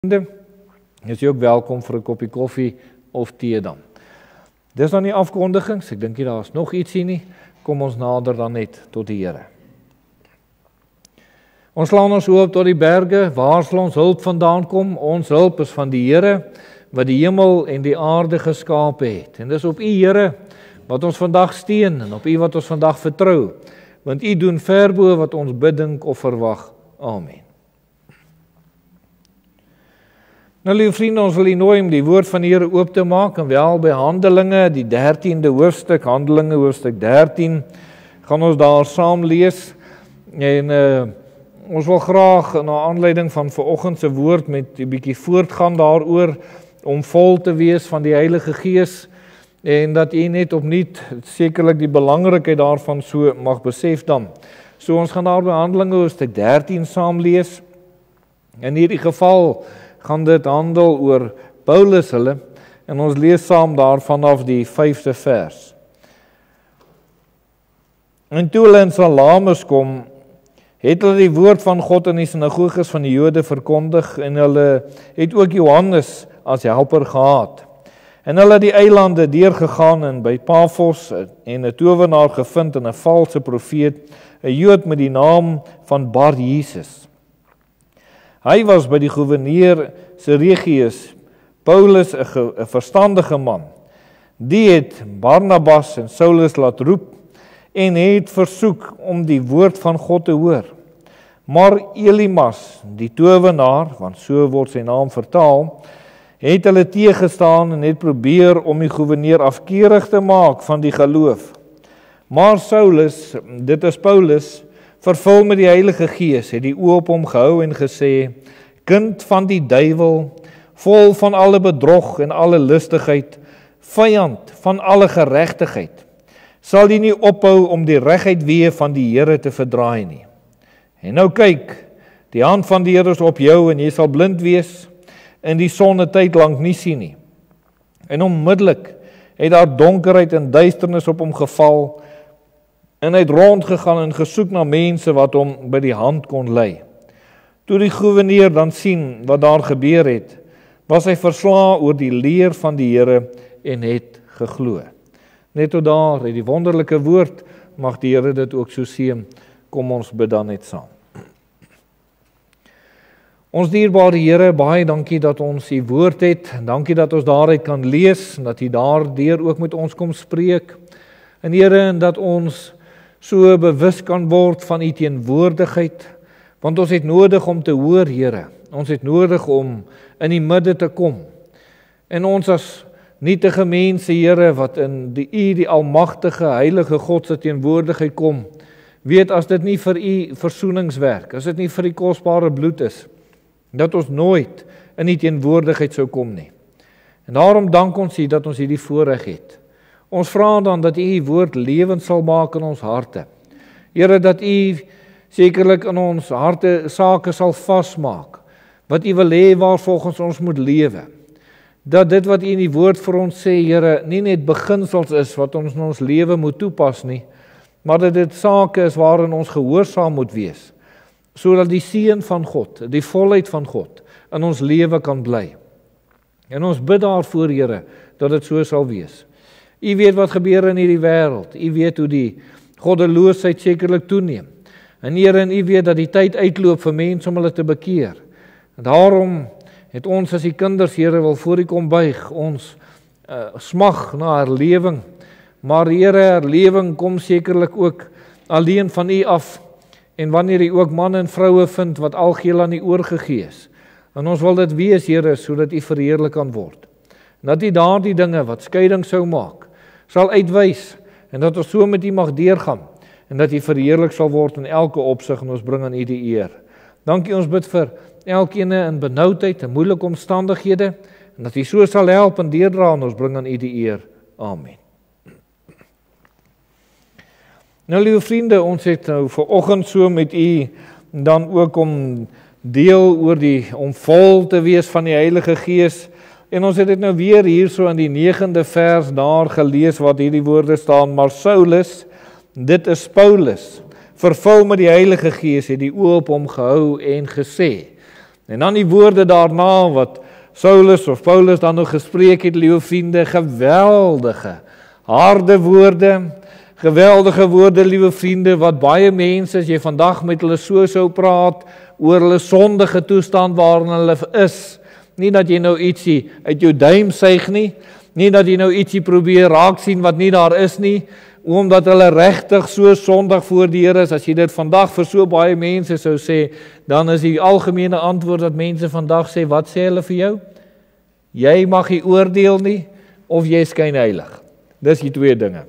Is jy ook welkom vir 'n koppie koffie of tee dan. Dis dan die afkondigings, ek dink nie daar is nog ietsie nie, kom ons nader dan net tot die Here. Ons slaan ons oop tot die berge, waar sal ons hulp vandaan kom? Ons hulp is van die Here, wat die hemel en die aarde geskape het. En dis op U Here, wat ons vandag steun, en op U wat ons vandag vertrou, want U doen ver bo wat ons bid, dink of verwag. Amen. Nou lieve vriende, ons wil U nooi om die woord van die Here oop te maak, en wel by Handelinge, die 13de hoofstuk, Handelinge hoofstuk 13, gaan ons daar saam lees, en ons wil graag, na aanleiding van vanoggend se woord, met 'n bietjie voortgaan daaroor, om vol te wees van die Heilige Gees, en dat U net opnuut, sekerlik die belangrikheid daarvan so mag besef dan. So ons gaan daar by Handelinge hoofstuk 13 saam lees, in hierdie geval, gaan dit handel oor Paulus hulle, en ons lees saam daar vanaf die 5de vers. En toe hulle in Salamis kom, het hulle die woord van God in die sinagoges van die Jode verkondig, en hulle het ook Johannes as helper gehad. En hulle het die eilande deurgegaan en by Pafos en 'n towenaar gevind en 'n valse profeet, 'n Jood met die naam van Bar Jesus. Hy was by die goewerneur Seregius, Paulus 'n verstandige man. Die het Barnabas en Saulus laat roep en het versoek om die woord van God te hoor. Maar Elimas, die towenaar, want so word sy naam vertaal, het hulle teëgestaan en het probeer om die goewerneur afkeurig te maak van die geloof. Maar Saulus, dit is Paulus, vervul met die Heilige Gees, het die oë op hom gehou en gesê: Kind van die duiwel, vol van alle bedrog en alle listigheid, vyand van alle geregtigheid, sal jy nie ophou om die reguit weë van die Here te verdraai nie. En nou kyk, die hand van die Here is op jou en jy sal blind wees en die son 'n tyd lank nie sien nie. En onmiddellik het daar donkerheid en duisternis op hom geval, en hy het rondgegaan en gesoek na mense wat hom by die hand kon lei. Toe die goewerneur dan sien wat daar gebeur het, was hy verslae oor die leer van die Here en het geglo. Net tot daar het die wonderlike woord, mag die Here dit ook so seën. Kom ons bid dan net saam. Ons dierbare Here, baie dankie dat ons U woord het, dankie dat ons daaruit kan lees, en dat U daardeur ook met ons kom spreek, en Here, en dat ons so bewus kan word van U teenwoordigheid, want ons het nodig om te hoor, Here, ons het nodig om in die midde te kom, en ons as nietige mense, Here, wat in U, die almagtige, heilige God se teenwoordigheid kom, weet as dit nie vir U versoeningswerk, as dit nie vir die kosbare bloed is, dat ons nooit in die teenwoordigheid sou kom nie. En daarom dank ons U dat ons hierdie voorreg het. Ons vra dan dat U woord lewend sal maak in ons harte. Here, dat U sekerlik in ons harte sake sal vasmaak, wat U wil hê waar volgens ons moet lewe. Dat dit wat U in die woord vir ons sê, Here, nie net beginsels is wat ons in ons lewe moet toepas nie, maar dat dit sake is waarin ons gehoorsaam moet wees, sodat die seën van God, die volheid van God, in ons lewe kan bly. En ons bid daarvoor, Here, dat dit so sal wees. U weet wat gebeur in hierdie wêreld, U weet hoe die goddeloosheid sekerlik toeneem, en Here, en U weet dat die tyd uitloop vir mense om hulle te bekeer. En daarom het ons as die kinders, Here, wil voor U kom buig, ons smag na herlewing, maar Here, herlewing kom sekerlik ook alleen van U af, en wanneer U ook manne en vroue vind wat algeheel aan U oorgegee is. En ons wil dit wees, Here, sodat U verheerlik kan word. En dat U daardie dinge wat skeiding sou maak, sal uitwys, en dat ons so met U mag deurgaan, en dat U verheerlik sal word in elke opsig, en ons bring aan U die eer. Dankie, ons bid vir elkeen in benoudheid en moeilike omstandighede, en dat U so sal help en deurdra, en ons bring aan U die eer. Amen. Nou, lieve vriende, ons het nou vanoggend so met U dan ook om deel oor om vol te wees van die Heilige Gees, en ons het dit nou weer hier so in die 9de vers daar gelees wat hierdie woorde staan, maar Saulus, dit is Paulus, vervul met die Heilige Gees, het die oë op hom gehou en gesê. En dan die woorde daarna wat Saulus of Paulus dan nog gespreek het, liewe vriende, geweldige, harde woorde, geweldige woorde, liewe vriende, wat baie mense, as jy vandag met hulle so sou praat, oor hulle sondige toestand waarin hulle is, nie dat jy nou ietsie uit jou duim suig nie dat jy nou ietsie probeer raak sien wat nie daar is nie, omdat hulle regtig so sondig voor die Here is. As jy dit vandag vir so baie mense sou sê, dan is die algemene antwoord dat mense vandag sê, wat sê hulle vir jou? Jy mag nie oordeel nie, of jy skyn heilig. Dis die twee dinge.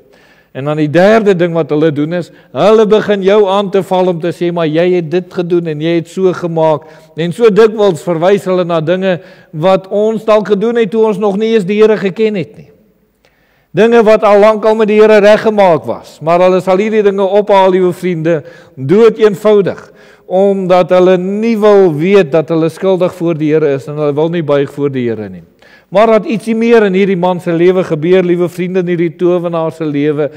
En dan die derde ding wat hulle doen is, hulle begin jou aan te val om te sê, maar jy het dit gedoen en jy het so gemaak. En so dikwels verwys hulle na dinge wat ons dalk gedoen het toe ons nog nie eens die Here geken het nie. Dinge wat al lank al met die Here reggemaak was. Maar hulle sal hierdie dinge ophaal, liewe vriende, dood eenvoudig, omdat hulle nie wil weet dat hulle skuldig voor die Here is en hulle wil nie buig voor die Here nie. Maar dat ietsie meer in hierdie man se lewe gebeur, liewe vriende, in hierdie towenaar se lewe,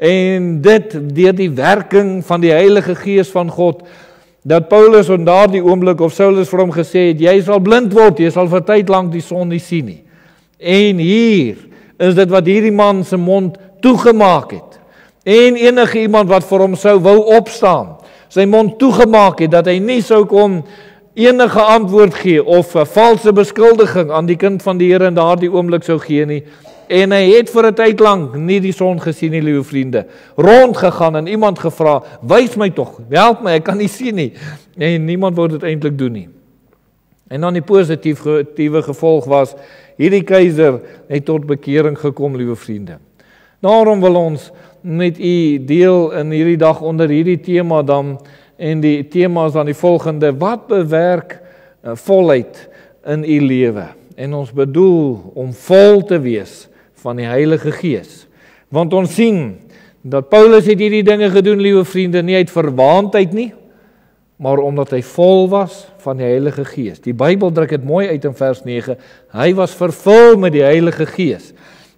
en dit deur die werking van die Heilige Gees van God, dat Paulus in daardie oomblik of Saulus vir hom gesê het, jy sal blind word, jy sal vir tyd lank die son nie sien nie. En hier is dit wat hierdie man se mond toegemaak het. En enige iemand wat vir hom sou wou opstaan, sy mond toegemaak het, dat hy nie sou kon enige antwoord gee of 'n valse beskuldiging aan die kind van die Here in daardie oomblik sou gee nie. En hy het vir 'n tyd lank nie die son gesien nie, liewe vriende. Rondgegaan en iemand gevra, wys my tog, help my, ek kan nie sien nie. En niemand wou dit eintlik doen nie. En dan die positiewe gevolg was, hierdie keiser het tot bekering gekom, liewe vriende. Daarom wil ons met u deel in hierdie dag onder hierdie tema dan, en die tema is dan die volgende, wat bewerk volheid in u lewe? En ons bedoel om vol te wees van die Heilige Gees. Want ons sien dat Paulus het hierdie dinge gedoen, liewe vriende, nie uit verwaandheid nie, maar omdat hy vol was van die Heilige Gees. Die Bybel druk dit mooi uit in vers 9, hy was vervul met die Heilige Gees.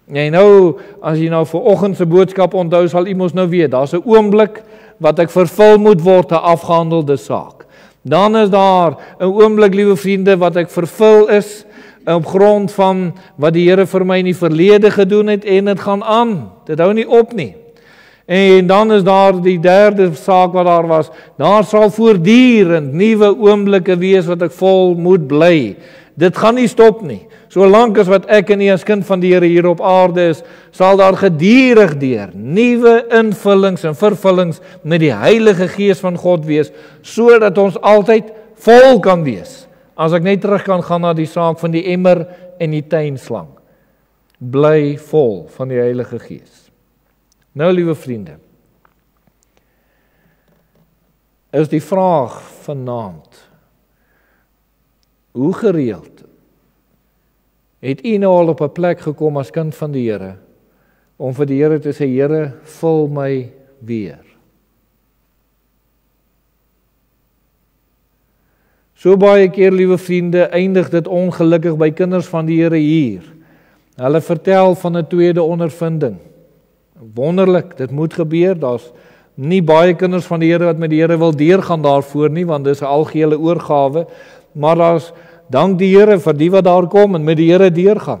En nou, as jy nou vanoggend se boodskap onthou, sal iemand nou weet, daar's 'n oomblik wat ek vervul moet word, 'n afgehandelde saak. Dan is daar 'n oomblik, liewe vriende, wat ek vervul is, op grond van wat die Here vir my in die verlede gedoen het, en dit gaan aan, dit hou nie op nie. En dan is daar die derde saak wat daar was, daar sal voortdurend nuwe oomblikke wees wat ek vol moet bly. Dit gaan nie stop nie. Solank as wat ek en u as kind van die Here hier op aarde is, sal daar gedurig deur nuwe invullings en vervullings met die Heilige Gees van God wees, sodat ons altyd vol kan wees. As ek net terug kan gaan na die saak van die emmer en die tuinslang. Bly vol van die Heilige Gees. Nou, liewe vriende, is die vraag vanaand, hoe gereeld het u nou al op 'n plek gekom as kind van die Here, om vir die Here te sê, Here, vul my weer. So baie keer, liewe vriende, eindig dit ongelukkig by kinders van die Here hier. Hulle vertel van 'n tweede ondervinding. Wonderlik, dit moet gebeur, daar's nie baie kinders van die Here wat met die Here wil deurgaan daarvoor nie, want dis 'n algehele oorgawe, maar daar's dank die Here vir die wat daar kom en met die Here deurgaan.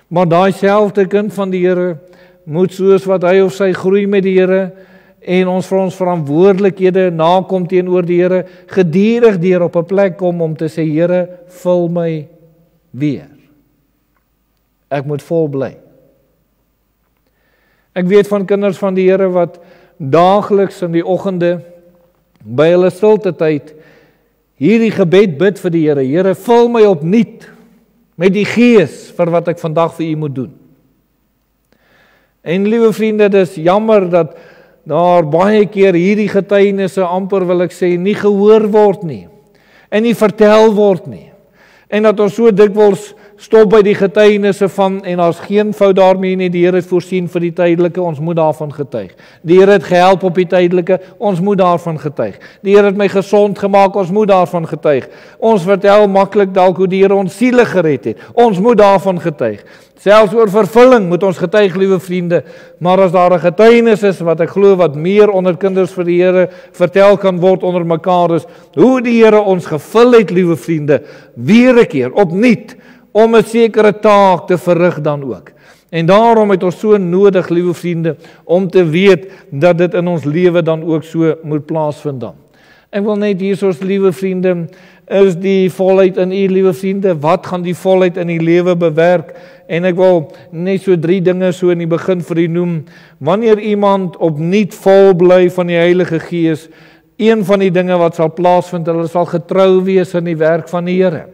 Maar daai selfde kind van die Here moet soos wat hy of sy groei met die Here en ons vir ons verantwoordelikhede nakom teenoor die Here, gedurig deur op 'n plek kom om te sê, Here, vul my weer. Ek moet vol bly. Ek weet van kinders van die Here wat daagliks in die oggende by hulle stilte tyd hierdie gebed bid vir die Here, Here, vul my opnuut met die Gees vir wat ek vandag vir u moet doen. En liewe vriende, dit is jammer dat daar baie keer hierdie getuienisse amper, wil ek sê, nie gehoor word nie en nie vertel word nie. En dat ons so dikwels stop by die getuienisse van, en daar's geen fout daarmee nie, die Here het voorsien vir die tydelike, ons moet daarvan getuig. Die Here het gehelp op die tydelike, ons moet daarvan getuig. Die Here het my gesond gemaak, ons moet daarvan getuig. Ons vertel maklik dalk hoe die Here ons siele gered het, ons moet daarvan getuig. Selfs oor vervulling moet ons getuig, liewe vriende, maar as daar 'n getuienis is, wat ek glo wat meer onder kinders vir die Here vertel kan word onder mekaar is, hoe die Here ons gevul het, liewe vriende, weer 'n keer, opnuut, om 'n sekere taak te verrig dan ook. En daarom het ons so nodig, liewe vriende, om te weet dat dit in ons lewe dan ook so moet plaasvind dan. Ek wil net hier soos, liewe vriende, is die volheid in u, liewe vriende, wat gaan die volheid in die lewe bewerk? En ek wil net so 3 dinge so in die begin vir u noem. Wanneer iemand opnuut vol bly van die Heilige Gees, een van die dinge wat sal plaasvind, hulle sal getrou wees in die werk van die Here.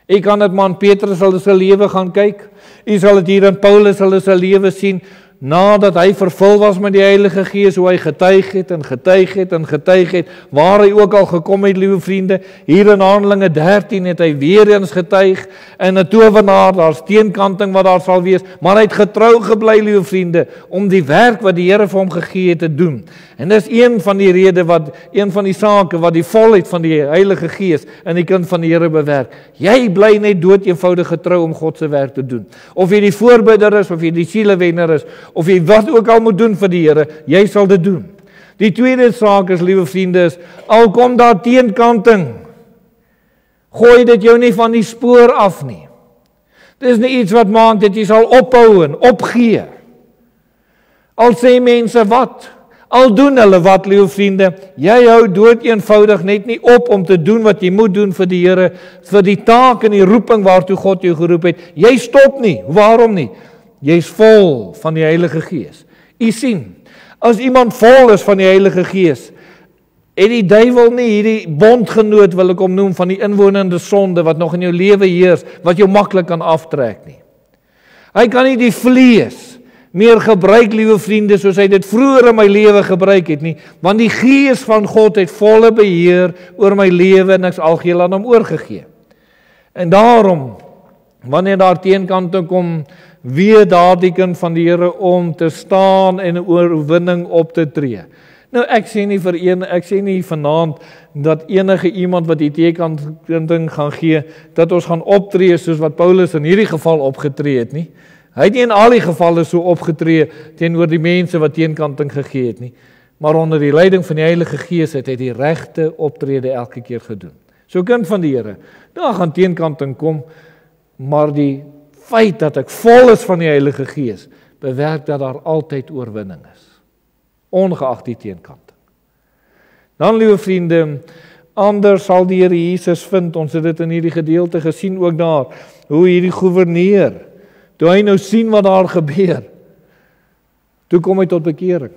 U kan dit maar in Petrus hulle se lewe gaan kyk. U sal dit hier in Paulus hulle se lewe sien. Nadat hy vervul was met die Heilige Gees, hoe hy getuig het en getuig het en getuig het, waar hy ook al gekom het, liewe vriende, hier in Handelinge 13 het hy weer eens getuig, en 'n towenaar, daar's teenkanting wat daar sal wees, maar hy het getrou gebly, liewe vriende, om die werk wat die Here vir hom gegee het te doen. En dis een van die redes een van die sake wat die volheid van die Heilige Gees in die kind van die Here bewerk. Jy bly net dood eenvoudig getrou om God se werk te doen. Of jy die voorbidder is, of jy die sielewenner is, of jy wat ook al moet doen vir die Here, jy sal dit doen. Die tweede saak is, liewe vriende, is, al kom daar teenkanting, gooi dit jou nie van die spoor af nie. Dit is nie iets wat maak dat jy sal ophou en opgee. Al sê mense wat, al doen hulle wat, liewe vriende, jy hou dood eenvoudig net nie op om te doen wat jy moet doen vir die Here, vir die taak en die roeping waartoe God jou geroep het. Jy stop nie, waarom nie? Jy's vol van die Heilige Gees. U sien, as iemand vol is van die Heilige Gees, het die duiwel nie hierdie bondgenoot, wil ek hom noem, van die inwonende sonde, wat nog in jou lewe heers, wat jou maklik kan aftrek nie. Hy kan nie die vlees meer gebruik, liewe vriende, soos hy dit vroeër in my lewe gebruik het nie, want die Gees van God het volle beheer oor my lewe, en ek is algeheel aan hom oorgegee. En daarom, wanneer daar teenkante kom, weet daardie kind van die Here om te staan en 'n oorwinning op te tree. Nou ek sê nie vanaand dat enige iemand wat die teenkanting gaan gee, dat ons gaan optree soos wat Paulus in hierdie geval opgetree het nie. Hy het nie in al die gevalle so opgetree teenoor die mense wat teenkanting gegee het nie, maar onder die leiding van die Heilige Gees het hy die regte optrede elke keer gedoen. So kind van die Here, daar gaan teenkanting kom, maar die feit dat ek vol is van die Heilige Gees, bewerk dat daar altyd oorwinning is, ongeag die teenkanting. Dan, liewe vriende, anders sal die Here Jesus vind, ons het dit in hierdie gedeelte gesien ook daar, hoe hierdie gouverneur, toe hy nou sien wat daar gebeur, toe kom hy tot bekering.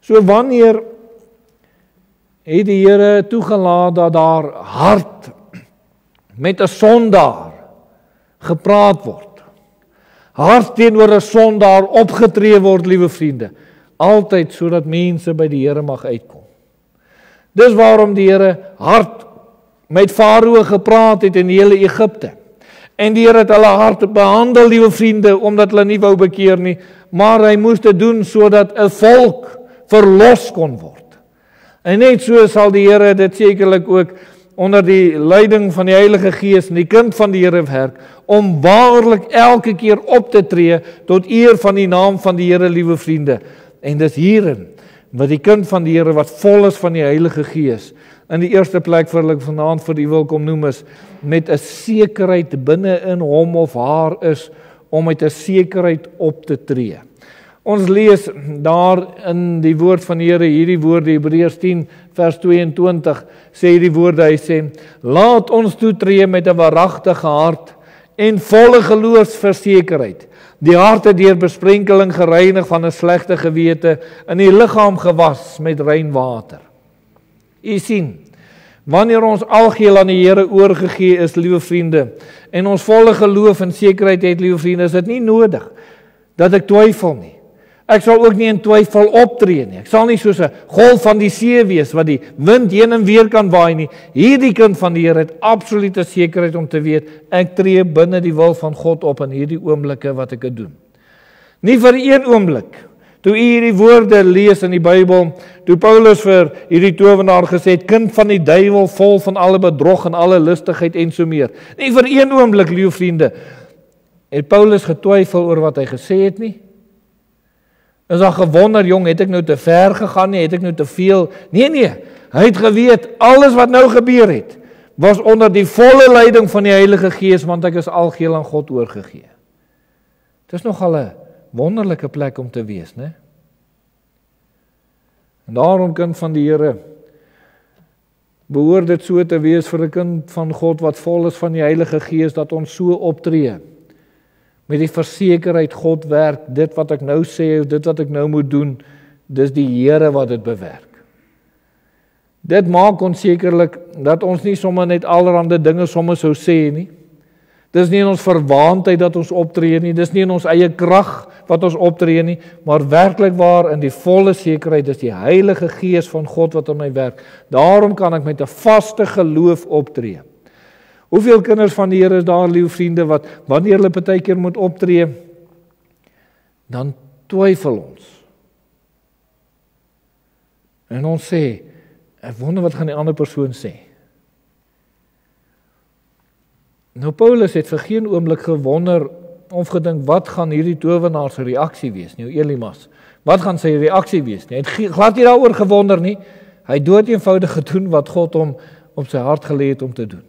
So wanneer het die Here toegelaat dat daar hard met 'n sondaar gepraat word, hard teenoor 'n sondaar opgetree word, liewe vriende, altyd sodat mense by die Here mag uitkom. Dis waarom die Here hard met Farao gepraat het in die hele Egipte. En die Here het hulle hard behandel, liewe vriende, omdat hulle nie wou bekeer nie, maar hy moes dit doen sodat 'n volk verlos kon word. En net so sal die Here dit sekerlik ook onder die leiding van die Heilige Gees en die kind van die Here werk, om waarlik elke keer op te tree tot eer van die naam van die Here, liewe vriende. En dis hierin wat die kind van die Here wat vol is van die Heilige Gees, in die eerste plek vir hulle vanaand vir u wil kom noem is, met 'n sekerheid binne in hom of haar is, om met 'n sekerheid op te tree. Ons lees daar in die woord van die Here, hierdie woorde, Hebreërs 10 vers 22, sê hierdie woorde, hy sê, laat ons toetree met 'n waaragtige hart en volle geloofsversekerheid, die harte deur besprenkeling gereinig van 'n slegte gewete, in die liggaam gewas met rein water. U sien, wanneer ons algeheel aan die Here oorgegee is, liewe vriende, en ons volle geloof en sekerheid het, liewe vriende, is dit nie nodig dat ek twyfel nie. Ek sal ook nie in twyfel optree nie. Ek sal nie soos 'n golf van die see wees wat die wind heen en weer kan waai nie. Hierdie kind van die Here het absolute sekerheid om te weet, ek tree binne die wil van God op in hierdie oomblikke wat ek dit doen. Nie vir een oomblik. Toe u hierdie woorde lees in die Bybel, toe Paulus vir hierdie towenaar gesê het, kind van die duiwel, vol van alle bedrog en alle lustigheid en so meer. Nie vir een oomblik, liewe vriende, het Paulus getwyfel oor wat hy gesê het nie. Is daar gewonder, jong, het ek nou te ver gegaan nie, het ek nou te veel? Nee, hy het geweet, alles wat nou gebeur het, was onder die volle leiding van die Heilige Gees, want ek is algeheel aan God oorgegee. Het is nogal 'n wonderlike plek om te wees, né? En daarom, kind van die Here, behoort dit so te wees vir 'n kind van God wat vol is van die Heilige Gees, dat ons so optree, met die versekerheid, God werk, dit wat ek nou sê, dit wat ek nou moet doen, dis die Here wat dit bewerk. Dit maak ons sekerlik, dat ons nie sommer net allerhande dinge sommer sou sê nie. Dis nie in ons verwaandheid dat ons optree nie, dis nie in ons eie krag wat ons optree nie, maar werklik waar in die volle sekerheid, dis die Heilige Gees van God wat in my werk. Daarom kan ek met 'n vaste geloof optree. Hoeveel kinders van die Here is daar, liewe vriende, wat wanneer hulle partykeer moet optree, dan twyfel ons. En ons sê, ek wonder wat gaan die ander persoon sê. Nou Paulus het vir geen oomblik gewonder of gedink, wat gaan hierdie towenaar se reaksie wees, nou Elimas. Wat gaan sy reaksie wees nie? Hy het glad nie daaroor gewonder nie. Hy het dood eenvoudig gedoen wat God hom op sy hart gelê het om te doen.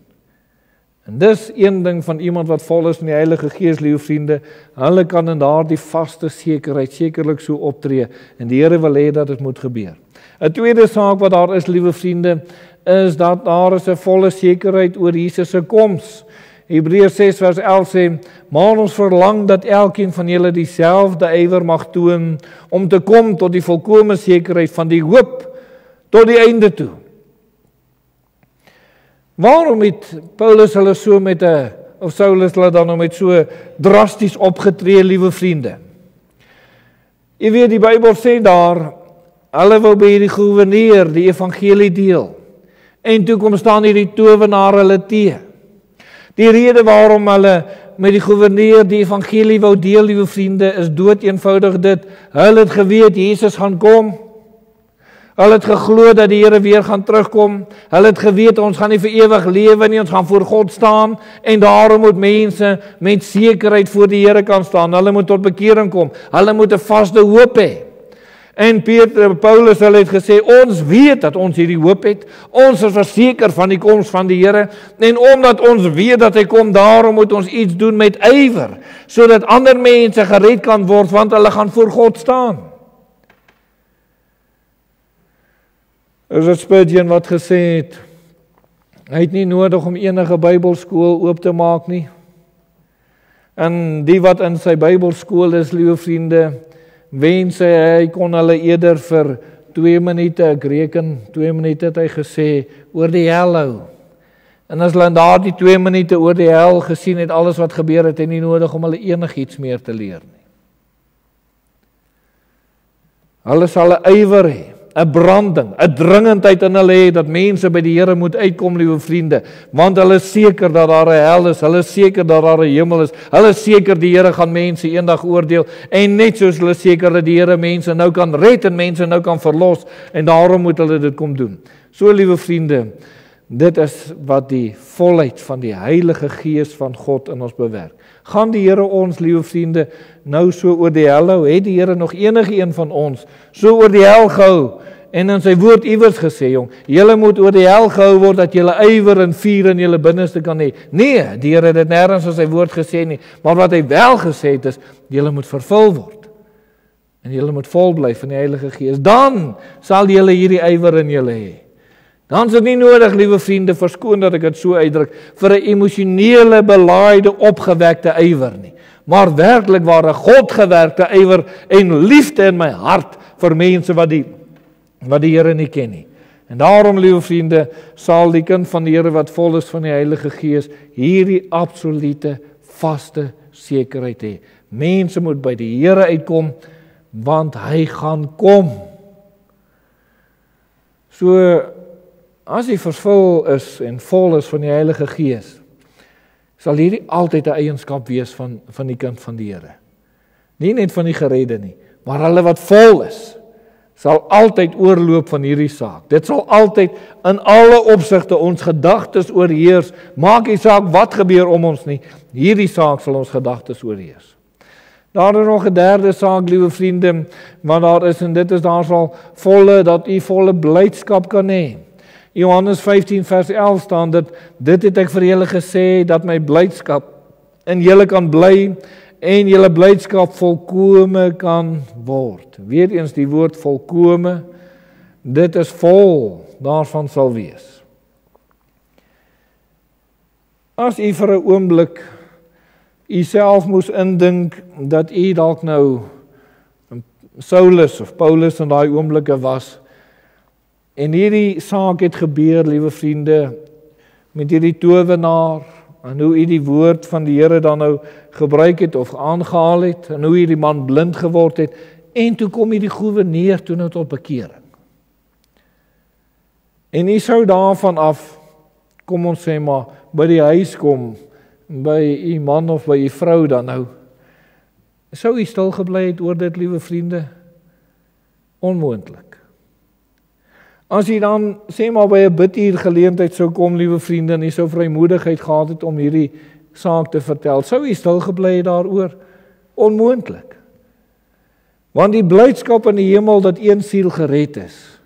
En dis een ding van iemand wat vol is van die Heilige Gees, liewe vriende, hulle kan in daardie vaste sekerheid sekerlik so optree, en die Here wil hê dat dit moet gebeur. 'n tweede saak wat daar is, liewe vriende, is dat daar is 'n volle sekerheid oor Jesus se koms. Hebreërs 6 vers 11 sê, maar ons verlang dat elkeen van julle dieselfde ywer mag toon, om te kom tot die volkome sekerheid van die hoop, tot die einde toe. Waarom het Paulus hulle so met of Saulus hulle dan nou met so drasties opgetree, liewe vriende? Jy weet, die Bybel sê daar, hulle wou by hierdie gouverneur die evangelie deel, en toe kom staan hierdie towenaar hulle teë. Die rede waarom hulle met die gouverneur die evangelie wou deel, liewe vriende, is dood eenvoudig dit, hulle het geweet, Jesus gaan kom. Hulle het geglo dat die Here weer gaan terugkom. Hulle het geweet, ons gaan nie vir ewig lewe nie, ons gaan voor God staan, en daarom moet mense met sekerheid voor die Here kan staan. Hulle moet tot bekering kom. Hulle moet 'n vaste hoop hê. En Paulus het gesê, ons weet dat ons hierdie hoop het, ons is verseker van die koms van die Here, en omdat ons weet dat hy kom, daarom moet ons iets doen met ywer, sodat ander mense gered kan word, want hulle gaan voor God staan. Is dit Spurgeon wat gesê het, hy het nie nodig om enige Bybelskool oop te maak nie. En die wat in sy Bybelskool is, liewe vriende, wens hy kon hulle eerder vir 2 minute, ek reken 2 minute het hy gesê, oor die hel hou. En as hulle in daardie 2 minute oor die hel gesien het, alles wat gebeur het, nie nodig om hulle enigiets meer te leer nie. Hulle sal 'n ywer hê, 'n branding, 'n dringendheid in hulle hê, dat mense by die Here moet uitkom, liewe vriende, want hulle is seker dat daar 'n hel is, hulle is seker dat daar 'n hemel is, hulle is seker die Here gaan mense eendag oordeel, en net soos hulle seker dat die Here mense nou kan red en mense nou kan verlos, en daarom moet hulle dit kom doen. So, liewe vriende, dit is wat die volheid van die Heilige Gees van God in ons bewerk. Gaan die Here ons, liewe vriende, nou so oor die hel hou? Het die Here nog enige een van ons so oor die hel gehou? En in sy woord iewers gesê, jong, julle moet oor die hel gehou word, dat julle ywer en vuur in julle binneste kan hê. Nee, die Here het dit nêrens in sy woord gesê nie, maar wat hy wel gesê het is, julle moet vervul word. En julle moet vol bly van die Heilige Gees. Dan sal julle hierdie ywer in julle hê. Dan is dit nie nodig, liewe vriende, verskoon dat ek dit so uitdruk, vir 'n emosionele, belaaide, opgewekte ywer nie. Maar werklik ware God gewerkte ywer en liefde in my hart vir mense wat die Here nie ken nie. En daarom, liewe vriende, sal die kind van die Here wat vol is van die Heilige Gees hierdie absolute vaste sekerheid hê. Mense moet by die Here uitkom want hy gaan kom. So, as hy vervul is en vol is van die Heilige Gees, sal hierdie altyd 'n eienskap wees van die kind van die Here. Nie net van die geredde nie, maar hulle wat vol is, sal altyd oorloop van hierdie saak. Dit sal altyd in alle opsigte ons gedagtes oorheers. Maak nie saak wat gebeur om ons nie, hierdie saak sal ons gedagtes oorheers. Daar is nog 'n derde saak, liewe vriende, wat daar is, en dit is daar sal dat u volle blydskap kan hê. Johannes 15 vers 11 staan dit het ek vir julle gesê, dat my blydskap in julle kan bly, en julle blydskap volkome kan word. Weereens die woord volkome, dit is vol, daarvan sal wees. As u vir 'n oomblik u self moes indink dat u dalk nou Saulus of Paulus in daai oomblikke was, en hierdie saak het gebeur, liewe vriende, met hierdie towenaar, en hoe u die woord van die Here dan nou gebruik het of aangehaal het, en hoe hierdie man blind geword het, en toe kom hierdie goewerneur toe nou tot bekering. En u sou daarvan af, kom ons sê maar, by die huis kom, by u man of by u vrou dan nou, sou u stil gebly het oor dit, liewe vriende? Onmoontlik. As jy dan, sê maar by 'n biduur geleentheid sou kom, liewe vriende, en jy sou vrymoedigheid gehad het om hierdie saak te vertel, sou jy stil gebly het daaroor? Onmoontlik. Want die blydskap in die hemel dat een siel gered is,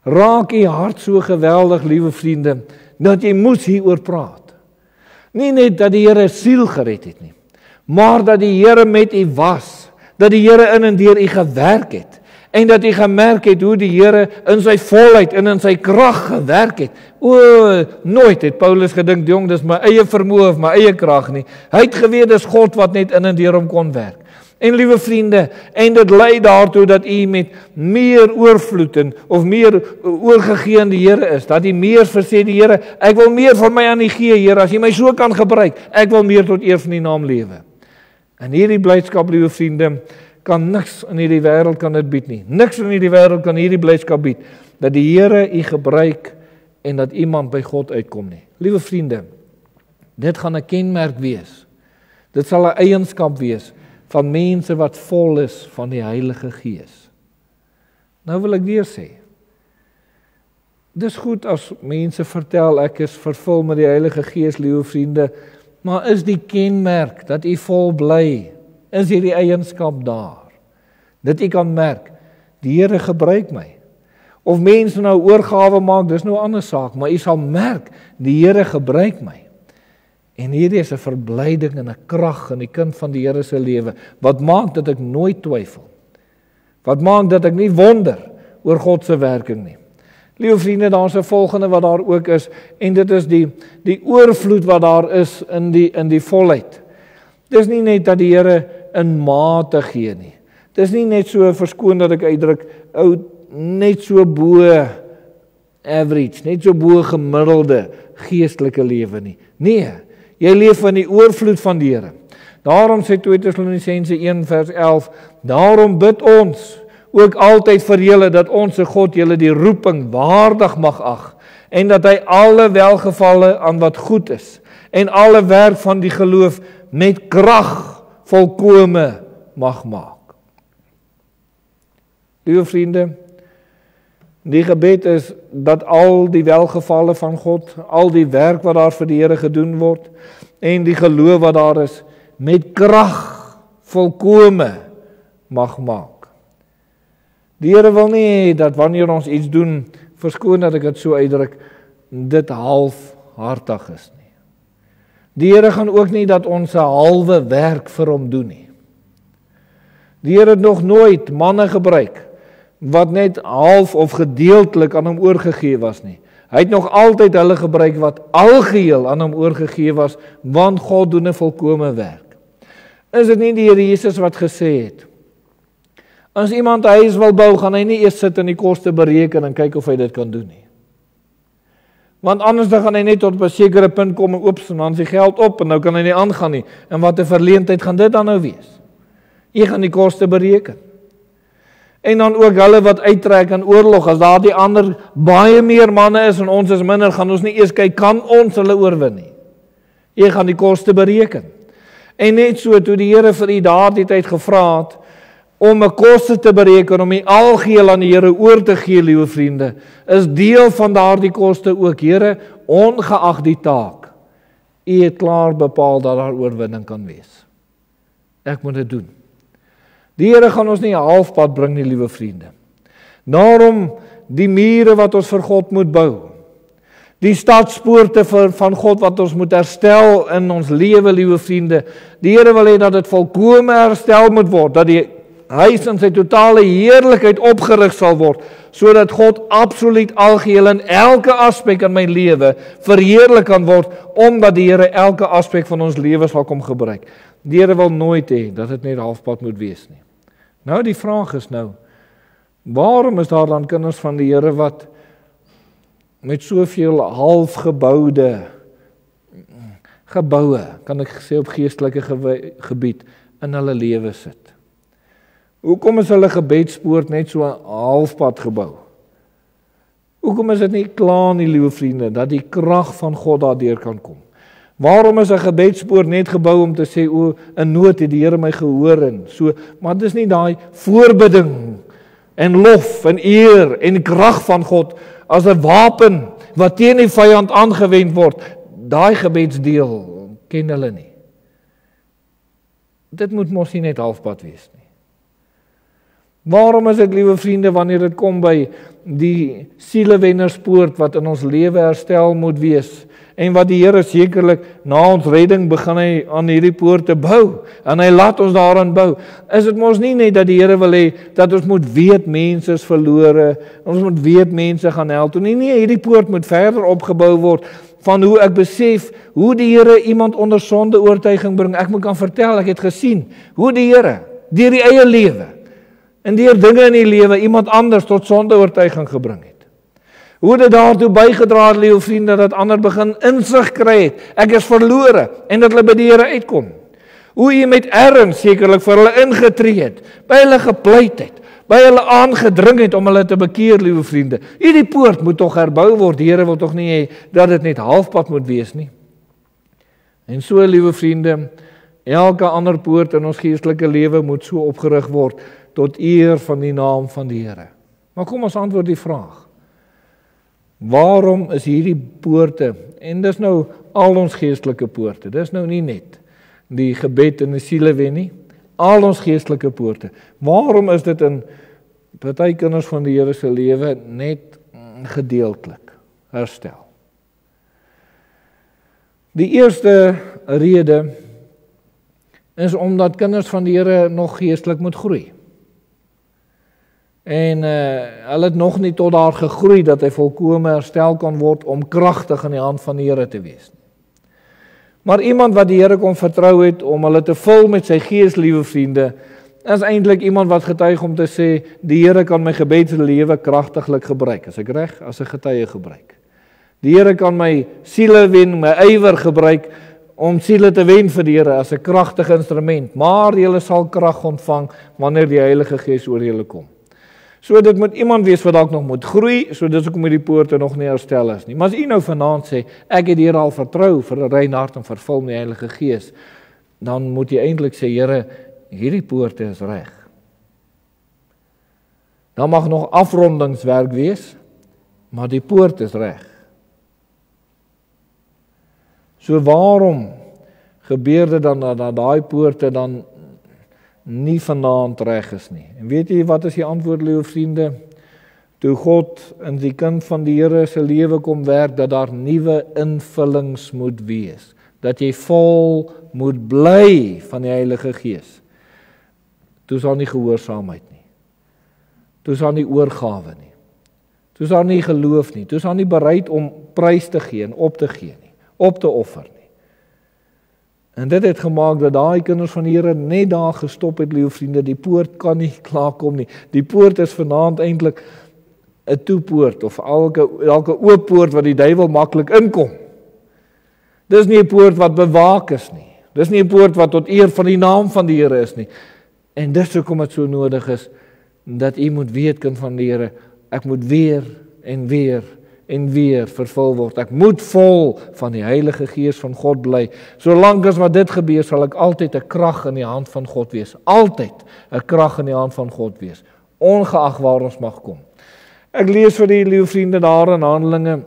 raak jy hart so geweldig, liewe vriende, dat jy moes hieroor praat. Nie net dat die Here 'n siel gered het nie, maar dat die Here met u was, dat die Here in en deur u gewerk het, en dat jy gemerk het hoe die Here in sy volheid en in sy krag gewerk het. Nooit het Paulus gedink, jong, dis my eie vermoë of my eie krag nie. Hy het geweet dis God wat net in en deur hom kon werk. En liewe vriende, en dit lei daartoe dat u met meer oorvloed of meer oorgegee aan die Here is, dat u meer versê die Here, ek wil meer van my aan u gee, Here, as jy my so kan gebruik, ek wil meer tot eer van die naam lewe. En hierdie blydskap, liewe vriende, kan niks in hierdie wêreld kan dit bied nie. Niks in hierdie wêreld kan hierdie blydskap bied, dat die Here u gebruik en dat iemand by God uitkom nie. Liewe vriende, dit gaan 'n kenmerk wees. Dit sal 'n eienskap wees van mense wat vol is van die Heilige Gees. Nou wil ek weer sê, dis goed as mense vertel ek is vervul met die Heilige Gees, liewe vriende, maar is die kenmerk dat u vol bly? Is hierdie eienskap daar? Dat u kan merk, die Here gebruik my. Of mense nou oorgawe maak, dis nou 'n ander saak, maar u sal merk, die Here gebruik my. En hierdie is 'n verblyding en 'n krag in die kind van die Here se lewe, wat maak dat ek nooit twyfel. Wat maak dat ek nie wonder oor God se werking nie. Liewe vriende, daar's 'n volgende wat daar ook is, en dit is die oorvloed wat daar is in die volheid. Dis nie net dat die Here in mate gee nie. Dis nie net so, verskoon dat ek uitdruk, net so bo average, net so bo gemiddelde geestelike lewe nie. Nee, jy leef in die oorvloed van die Here. Daarom sê 2 Tessalonisense 1 vers 11, daarom bid ons ook altyd vir julle, dat onse God julle die roeping waardig mag ag, en dat hy alle welgevalle aan wat goed is, en alle werk van die geloof met krag volkome mag maak. Liewe vriende, die gebed is dat al die welgevalle van God, al die werk wat daar vir die Here gedoen word, en die geloof wat daar is, met krag volkome mag maak. Die Here wil nie dat wanneer ons iets doen, verskoon dat ek dit so uitdruk, dit halfhartig is nie. Die Here gaan ook nie dat ons 'n halwe werk vir hom doen nie. Die Here het nog nooit manne gebruik wat net half of gedeeltelik aan hom oorgegee was nie. Hy het nog altyd hulle gebruik wat algeheel aan hom oorgegee was, want God doen 'n volkome werk. Is dit nie die Here Jesus wat gesê het, as iemand 'n huis wil bou, gaan hy nie eers sit en die koste bereken en kyk of hy dit kan doen nie. Want anders dan gaan hy net tot 'n sekere punt kom en oop, en dan sy geld op, en nou kan hy nie aangaan nie. En wat 'n verleentheid gaan dit dan nou wees? Jy gaan die koste bereken. En dan ook hulle wat uittrek aan oorlog, as daar die ander baie meer manne is en ons is minder, gaan ons nie eers kyk, kan ons hulle oorwin nie. Jy gaan die koste bereken. En net so, toe die Here vir u daardie tyd gevra het, om 'n koste te bereken, om die algeheel aan die Here oor te gee, liewe vriende, is deel van daardie koste ook, Here, ongeag die taak, u het klaar bepaal dat daar oorwinning kan wees. Ek moet dit doen. Die Here gaan ons nie 'n halfpad bring nie, liewe vriende. Daarom die mure wat ons vir God moet bou, die stadspoorte van God wat ons moet herstel in ons lewe, liewe vriende. Die Here wil hê dat dit volkome herstel moet word, dat die huis in sy totale heerlikheid opgerig sal word, sodat God absoluut algeheel in elke aspek in my lewe verheerlik kan word, omdat die Here elke aspek van ons lewe sal kom gebruik. Die Here wil nooit hê dat dit net halfpad moet wees nie. Nou die vraag is nou, waarom is daar dan kinders van die Here wat met soveel halfgeboude geboue, kan ek sê op geestelike gebied, in hulle lewe sit? Hoekom is hulle gebedspoort net so 'n halfpad gebou? Hoekom is dit nie klaar nie, liewe vriende, dat die krag van God daardeur kan kom? Waarom is 'n gebedspoort net gebou om te sê, o, in nood het die Here my gehoor en so, maar dis nie daai voorbidding en lof en eer en krag van God as 'n wapen wat teen die vyand aangewend word. Daai gebedsdeel ken hulle nie. Dit moet mos nie net halfpad wees nie. Waarom is dit, liewe vriende, wanneer dit kom by die sielewennerspoort wat in ons lewe herstel moet wees, en wat die Here sekerlik na ons redding begin hy aan hierdie poorte bou, en hy laat ons daaraan bou, is dit mos nie net dat die Here wil hê, dat ons moet weet mense is verlore, ons moet weet mense gaan hel toe, nee, hierdie poort moet verder opgebou word, van hoe ek besef, hoe die Here iemand onder sonde oortuiging bring. Ek moet kan vertel, ek het gesien, hoe die Here, deur die eie lewe, en deur dinge in die lewe, iemand anders tot sonde oortuiging gebring het. Hoe dit daartoe bygedra het, liewe vriende, dat ander begin insig kry het, ek is verlore, en dat hulle by die Here uitkom. Hoe jy met erns sekerlik vir hulle ingetree het, by hulle gepleit het, by hulle aangedring het om hulle te bekeer, liewe vriende. Hierdie poort moet tog herbou word, die Here wil tog nie hê dat dit net halfpad moet wees nie. En so, liewe vriende, elke ander poort in ons geestelike lewe moet so opgerig word, tot eer van die naam van die Here. Maar kom ons antwoord die vraag. Waarom is hierdie poorte, en dis nou al ons geestelike poorte, dis nou nie net die gebed en die sielewen nie, al ons geestelike poorte, waarom is dit in party kinders van die Here se lewe net gedeeltelik herstel? Die eerste rede is omdat kinders van die Here nog geestelik moet groei. En hulle het nog nie tot daar gegroei dat hy volkome herstel kan word om kragtig in die hand van die Here te wees. Maar iemand wat die Here kon vertrou het om hulle te vul met sy gees, liewe vriende, is eintlik iemand wat getuig om te sê, die Here kan my gebedslewe kragtiglik gebruik. As ek reg, as 'n getuie gebruik. Die Here kan my siele wen, my ywer gebruik om siele te wen vir die Here as 'n kragtige instrument. Maar julle sal krag ontvang wanneer die Heilige Gees oor julle kom. So dit moet iemand wees wat dalk nog moet groei, so dis hoekom die poorte nog nie herstel is nie. Maar as u nou vanaand sê, ek het die Here al vertrou vir 'n rein hart en vervul met die Heilige Gees, dan moet jy eintlik sê, Here, hierdie poorte is reg. Dan mag nog afrondingswerk wees, maar die poort is reg. So waarom gebeur dit dan dat daai poorte dan nie vanaand reg is nie? En weet jy wat is die antwoord, liewe vriende? Toe God in die kind van die Here se lewe kom werk, dat daar nuwe invullings moet wees, dat jy vol moet bly van die Heilige Gees. Toe sal nie gehoorsaamheid nie, toe sal nie oorgawe nie, toe sal nie geloof nie, toe sal nie bereid om prys te gee en op te gee nie, op te offer nie. En dit het gemaak dat daai kinders van die Here net daar gestop het, liewe vriende. Die poort kan nie klaarkom nie. Die poort is vanaand eintlik 'n toepoort of elke oop poort wat die duiwel maklik inkom. Dis nie 'n poort wat bewaak is nie. Dis nie 'n poort wat tot eer van die naam van die Here is nie. En dis hoekom dit so nodig is dat u moet weet, kind van die Here, ek moet weer en weer en weer vervul word. Ek moet vol van die Heilige Gees van God bly. Solank as wat dit gebeur, sal ek altyd 'n krag in die hand van God wees. Altyd 'n krag in die hand van God wees. Ongeag waar ons mag kom. Ek lees vir die liewe vriende daar in Handelinge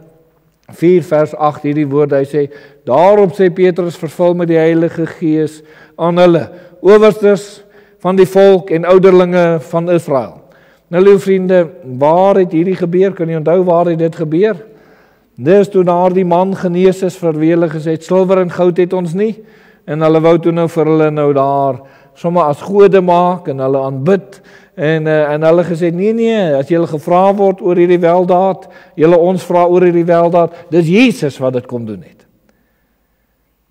4 vers 8 hierdie woorde. Hy sê, daarop sê Petrus vervul met die Heilige Gees aan hulle, owerstes van die volk en ouderlinge van Israel. Nou liewe vriende, waar het hierdie gebeur? Kan jy onthou waar het dit gebeur? Dis toe daar die man genees is vir wie hulle gesê het, silwer en goud het ons nie, en hulle wou toe nou vir hulle nou daar sommer as gode maak en hulle aanbid, en hulle gesê, nee, as julle gevra word oor hierdie weldaad, julle ons vra oor hierdie weldaad, dis Jesus wat dit kom doen het.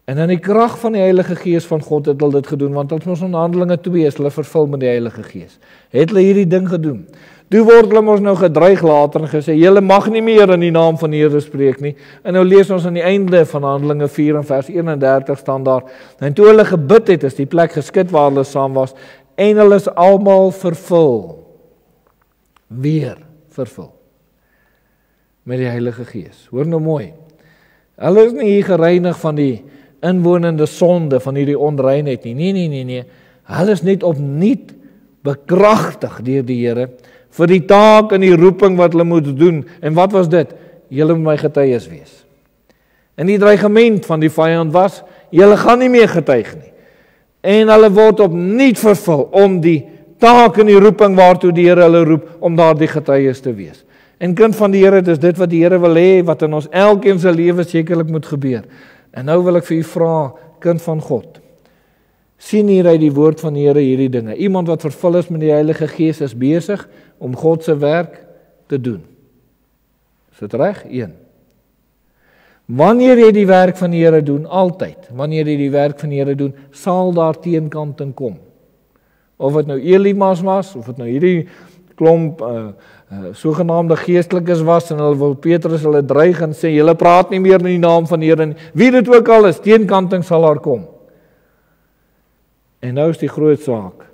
En in die krag van die Heilige Gees van God het hulle dit gedoen, want ons mos in Handelinge 2 is hulle vervul met die Heilige Gees. Het hulle hierdie ding gedoen. Toe word hulle mos nou gedreig later en gesê, julle mag nie meer in die naam van die Here spreek nie. En nou lees ons aan die einde van Handelinge 4 en vers 31 staan daar, en toe hulle gebid het, is die plek geskit waar hulle saam was, en hulle is almal vervul. Weer vervul. Met die Heilige Gees. Hoor nou mooi. Hulle is nie hier gereinig van die inwonende sonde, van hierdie onreinheid nie. Nee. Hulle is net opnuut bekragtig deur die Here vir die taak en die roeping wat hulle moet doen. En wat was dit? Julle moet my getuies wees. En die dreigement van die vyand was, julle gaan nie meer getuig nie. En hulle word opnuut vervul om die taak en die roeping waartoe die Here hulle roep, om daardie getuies te wees. En kind van die Here, dis dit wat die Here wil hê, wat in ons elkeen se lewe sekerlik moet gebeur. En nou wil ek vir u vra, kind van God, sien hier uit die woord van die Here hierdie dinge. Iemand wat vervul is met die Heilige Gees is besig om God se werk te doen. Is dit reg? 1. Wanneer jy die werk van die Here doen, altyd, wanneer jy die werk van die Here doen, sal daar teenkanting kom. Of dit nou Elimas was, of dit nou hierdie klomp sogenaamde geestelikes was, en hulle wil Petrus hulle dreig en sê, julle praat nie meer in die naam van die Here nie. Wie dit ook al is, teenkanting sal daar kom. En nou is die groot saak,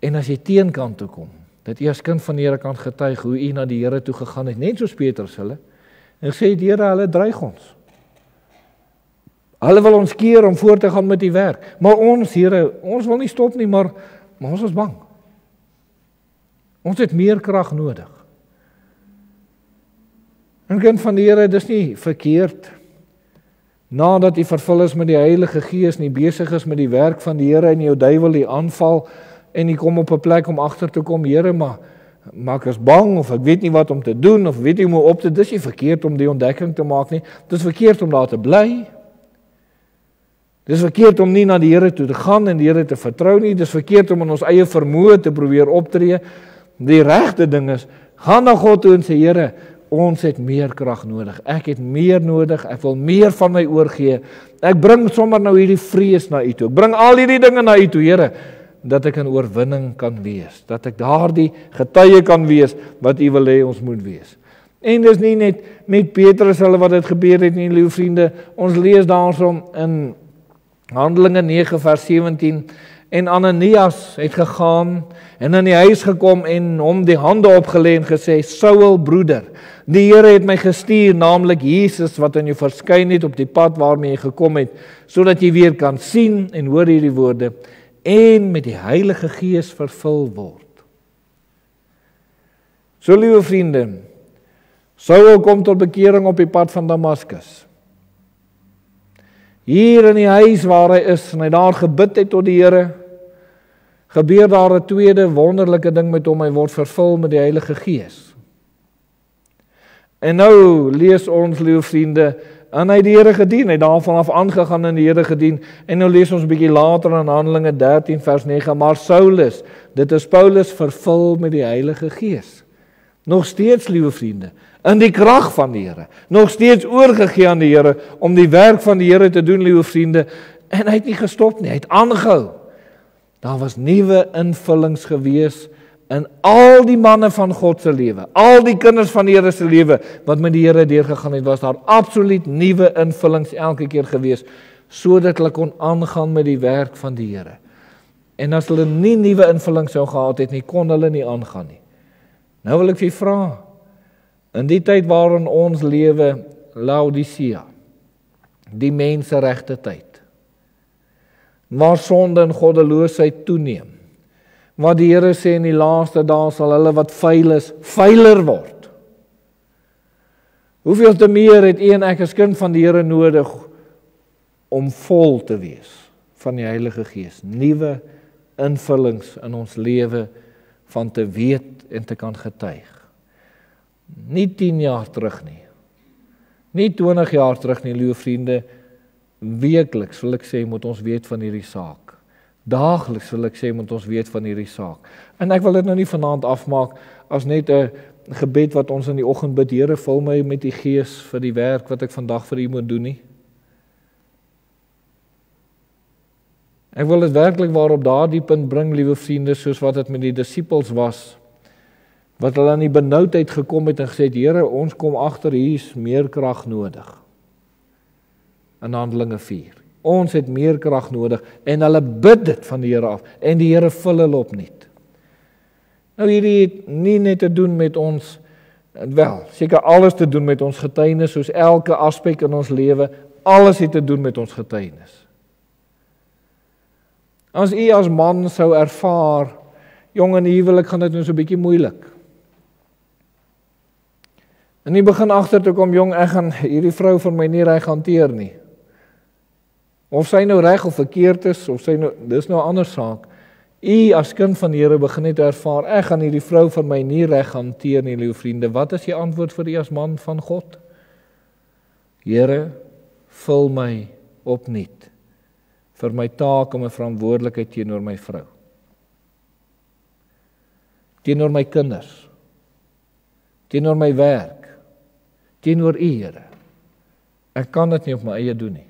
en as jy teenkant toe kom, dat jy as kind van die Here kan getuig hoe jy na die Here toe gegaan het, net soos Petrus hulle, en sê die Here, hulle dreig ons. Hulle wil ons keer om voort te gaan met die werk, maar ons, Here, ons wil nie stop nie, maar ons is bang. Ons het meer krag nodig. En kind van die Here, dis nie verkeerd, nadat jy vervul is met die Heilige Gees, nie besig is met die werk van die Here, en jou duiwel die aanval, en jy kom op 'n plek om agter te kom, Here, maar ek is bang, of ek weet nie wat om te doen, of weet nie hoe om op te, dis nie verkeerd om die ontdekking te maak nie, dis verkeerd om daar te bly, dis verkeerd om nie na die Here toe te gaan, en die Here te vertrou nie, dis verkeerd om in ons eie vermoë te probeer optree. Die regte ding is, gaan na God toe en sê, Here, ons het meer krag nodig, ek het meer nodig, ek wil meer van my oorgee, ek bring sommer nou hierdie vrees na u toe, ek bring al hierdie dinge na u toe, Here, dat ek in oorwinning kan wees, dat ek daardie getuie kan wees, wat u wil hê ons moet wees. En dis nie net met Petrus hulle wat dit gebeur het nie, liewe vriende, ons lees daarsom in Handelinge 9 vers 17, en Ananias het gegaan en in die huis gekom en hom die hande opgelê en gesê, Saul broeder, die Here het my gestuur, naamlik Jesus wat aan jou verskyn het op die pad waarmee jy gekom het, sodat jy weer kan sien en hoor hierdie woorde, en met die Heilige Gees vervul word. So liewe vriende, Saul kom tot bekering op die pad van Damaskus. Hier in die huis waar hy is, en hy daar gebid het tot die Here, gebeur daar 'n tweede wonderlike ding met hom, hy word vervul met die Heilige Gees. En nou lees ons, liewe vriende, en hy het die Here gedien, hy het daarvan af aangegaan in die Here gedien, en nou lees ons 'n bietjie later in Handelinge 13 vers 9, maar Saulus, dit is Paulus, vervul met die Heilige Gees. Nog steeds, liewe vriende, in die krag van die Here, nog steeds oorgegee aan die Here, om die werk van die Here te doen, liewe vriende, en hy het nie gestop nie, hy het aangehou. Daar was nuwe invullings gewees in al die manne van God se lewe, al die kinders van die Here se lewe, wat met die Here deurgegaan het, was daar absoluut nuwe invullings elke keer gewees, sodat hulle kon aangaan met die werk van die Here. En as hulle nie nuwe invullings sou gehad het nie, kon hulle nie aangaan nie. Nou wil ek vir vra, in die tyd waarin ons lewe, Laodicea, die menseregte tyd, waar sonde en goddeloosheid toeneem, waar die Here sê in die laaste dae sal hulle wat vuil is, vuiler word. Hoeveel te meer het u en ek as kind van die Here nodig om vol te wees van die Heilige Gees, nuwe invullings in ons lewe van te weet en te kan getuig. Nie 10 jaar terug nie, nie 20 jaar terug nie, liewe vriende, weekliks wil ek sê moet ons weet van hierdie saak. Daagliks wil ek sê moet ons weet van hierdie saak. En ek wil dit nou nie vanaand afmaak as net 'n gebed wat ons in die oggend bid, Here, vul my met die Gees vir die werk wat ek vandag vir U moet doen nie. Ek wil dit werklik waar op daardie punt bring, liewe vriende, soos wat dit met die disippels was, wat hulle aan die benoudheid gekom het en gesê het, Here, ons kom agter, hier is meer krag nodig. In Handelinge 4. Ons het meer krag nodig, en hulle bid dit van die Here af, en die Here vul hulle opnuut. Nou hierdie het nie net te doen met ons, wel, seker alles te doen met ons getuienis, soos elke aspek in ons lewe, alles het te doen met ons getuienis. As u as man sou ervaar, jong in die huwelik gaan dit nou so 'n bietjie moeilik. En u begin agter te kom, jong, ek gaan hierdie vrou vir my nie reg hanteer nie. Of sy nou reg of verkeerd is, of sy nou, dis nou 'n ander saak. U as kind van die Here begin net ervaar, ek gaan hierdie vrou vir my nie reg hanteer nie, liewe vriende. Wat is die antwoord vir u as man van God? Here, vul my opnuut vir my taak en my verantwoordelikheid teenoor my vrou. Teenoor my kinders. Teenoor my werk. Teenoor u, Here. Ek kan dit nie op my eie doen nie.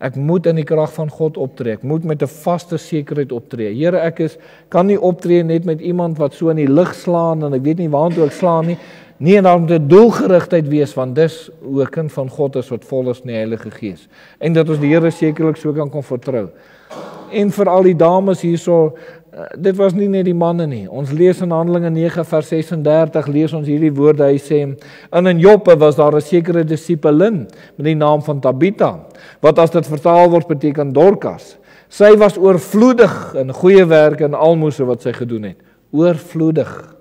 Ek moet in die krag van God optree. Ek moet met 'n vaste sekerheid optree. Here, kan nie optree net met iemand wat so in die lug slaan en ek weet nie waartoe ek slaan nie. Nee, en daar moet 'n doelgerigtheid wees, want dis hoe 'n kind van God is wat vol is in die Heilige Gees. En dat ons die Here sekerlik so kan vertrou. En vir al die dames hierso, dit was nie net die manne nie. Ons lees in Handelinge 9 vers 36, lees ons hierdie woorde, hy sê, en in Joppe was daar 'n sekere disipelin met die naam van Tabitha, wat as dit vertaal word beteken Dorcas. Sy was oorvloedig in goeie werke en almoses wat sy gedoen het. Oorvloedig.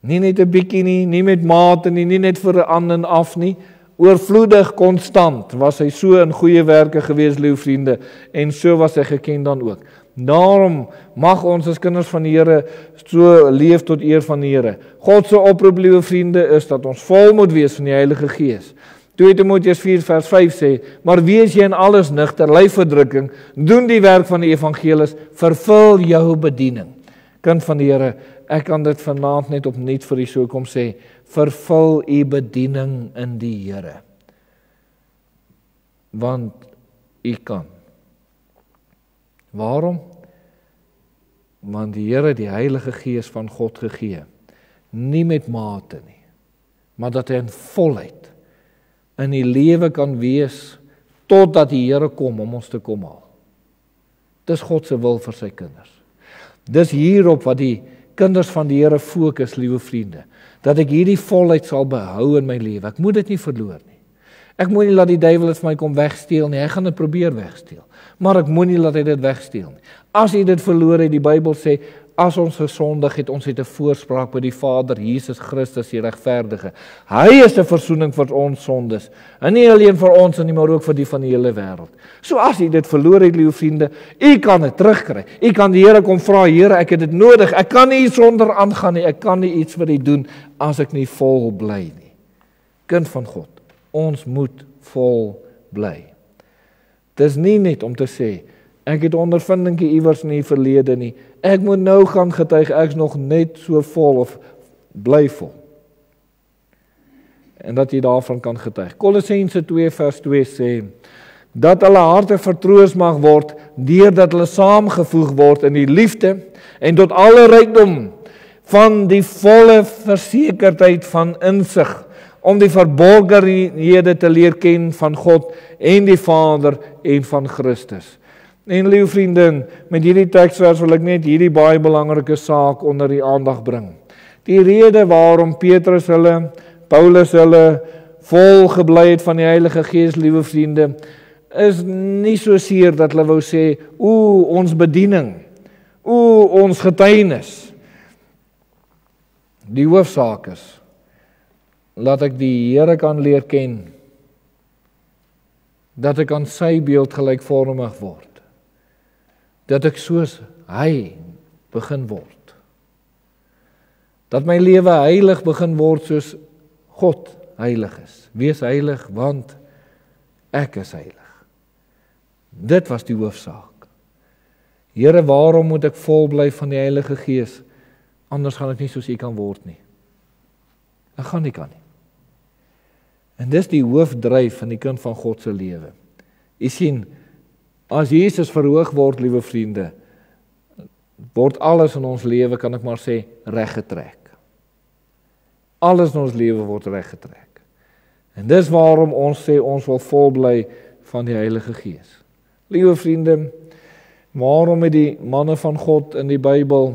Nie net 'n bietjie nie, nie met mate nie, nie net vir 'n aan en af nie. Oorvloedig, konstant was hy so in goeie werke gewees, liewe vriende, en so was hy geken dan ook. Daarom mag ons as kinders van die Here so leef tot eer van die Here. God se oproep, liewe vriende, is dat ons vol moet wees van die Heilige Gees. 2 Timoteus 4 vers 5 sê, maar wees jy in alles nugter, ly verdrukking, doen die werk van die evangelis, vervul jou bediening. Kind van die Here, ek kan dit vanaand net opnuut vir u so kom sê, vervul u bediening in die Here. Want u kan. Waarom? Want die Here die Heilige Gees van God gegee, nie met mate nie, maar dat hy in volheid in die lewe kan wees, totdat die Here kom om ons te kom haal. Dis God se wil vir sy kinders. Dis hierop wat die kinders van die Here fokus, liewe vriende, dat ek hierdie volheid sal behou in my lewe. Ek moet dit nie verloor nie. Ek moet nie laat die duiwel dit vir my kom wegsteel nie. Hy gaan dit probeer wegsteel. Maar ek moet nie laat hy dit wegsteel nie. As hy dit verloor het, die Bybel sê, as ons gesondig het, ons het 'n voorspraak by die Vader, Jesus Christus, die regverdige. Hy is 'n versoening vir ons sondes. En nie alleen vir ons nie, maar ook vir die van die hele wêreld. So as jy dit verloor het, liewe vriende, u kan dit terugkry. U kan die Here kom vra, Here, ek het dit nodig. Ek kan nie sonder aangaan nie. Ek kan nie iets vir u doen as ek nie vol bly nie. Kind van God, ons moet vol bly. Dis nie net om te sê, ek het ondervindinge iewers in die verlede nie. Ek moet nou gaan getuig, ek is nog net so vol of bly vol. En dat jy daarvan kan getuig. Kolossense 2 vers 2 sê, dat hulle harte vertroos mag word, deurdat hulle saamgevoeg word in die liefde, en tot alle rykdom van die volle versekerdheid van insig, om die verborgenhede te leer ken van God en die Vader en van Christus. En liewe vriende, met hierdie teksvers wil ek net hierdie baie belangrike saak onder die aandag bring. Die rede waarom Petrus hulle, Paulus hulle vol gebly het van die Heilige Gees, liewe vriende, is nie so seer dat hulle wou sê, ons bediening, ons getuienis. Die hoofsaak is, laat ek die Here kan leer ken, dat ek aan sy beeld gelykvormig word, dat ek soos hy begin word, dat my lewe heilig begin word soos God heilig is. Wees heilig, want ek is heilig. Dit was die hoofsaak. Here, waarom moet ek vol bly van die Heilige Gees? Anders gaan ek nie soos U kan word nie. Ek gaan nie kan nie. En dis die hoofdryf van die kind van God se lewe. U sien, as Jesus verhoog word, liewe vriende, word alles in ons lewe, kan ek maar sê, reggetrek. Alles in ons lewe word reggetrek. En dis waarom ons sê, ons wil vol bly van die Heilige Gees. Liewe vriende, waarom het die manne van God in die Bybel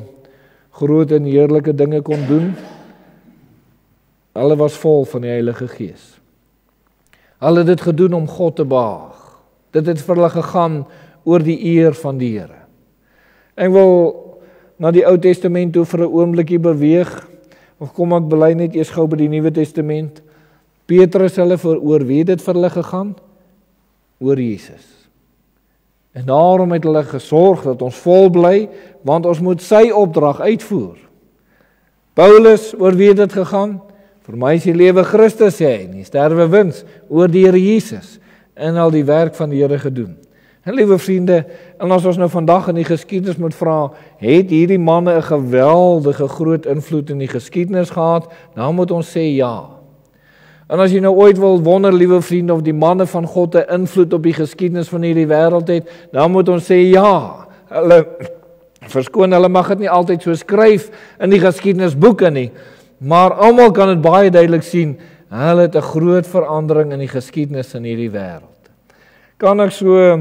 groot en heerlike dinge kon doen? Hulle was vol van die Heilige Gees. Hulle het dit gedoen om God te behaag. Dit het vir hulle gegaan oor die eer van die Here. Ek wil na die Ou Testament toe vir 'n oombliekie beweeg, of kom ek bely net eers gou by die Nuwe Testament. Petrus hulle oor wie het dit vir hulle gegaan? Oor Jesus. En daarom het hulle gesorg dat ons vol bly, want ons moet sy opdrag uitvoer. Paulus, oor wie het dit gegaan? Vir my is die lewe Christus, sê hy, nie sterwe wins, oor die Here Jesus, en al die werk van die Here gedoen. En liewe vriende, en as ons nou vandag in die geskiedenis moet vra, het hierdie manne 'n geweldige groot invloed in die geskiedenis gehad? Dan moet ons sê ja. En as jy nou ooit wil wonder, liewe vriende, of die manne van God 'n invloed op die geskiedenis van hierdie wêreld het, dan moet ons sê ja. Hulle verskoon, hulle mag dit nie altyd so skryf in die geskiedenisboeke nie, maar almal kan dit baie duidelik sien, hulle het 'n groot verandering in die geskiedenis in hierdie wêreld. Kan ek so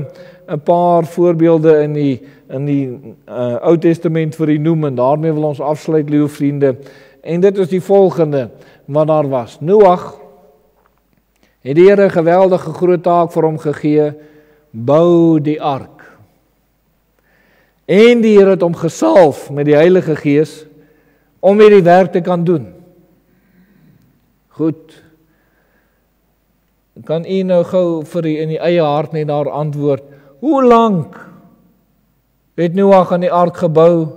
'n paar voorbeelde in die Ou Testament vir u noem, en daarmee wil ons afsluit, liewe vriende, en dit is die volgende wat daar was. Noag het die Here 'n geweldige groot taak vir hom gegee, bou die ark. En die Here het hom gesalf met die Heilige Gees om hierdie werk te kan doen. Goed. Kan u nou gou vir u in die eie hart net daar antwoord, hoe lank het Noag aan die ark gebou?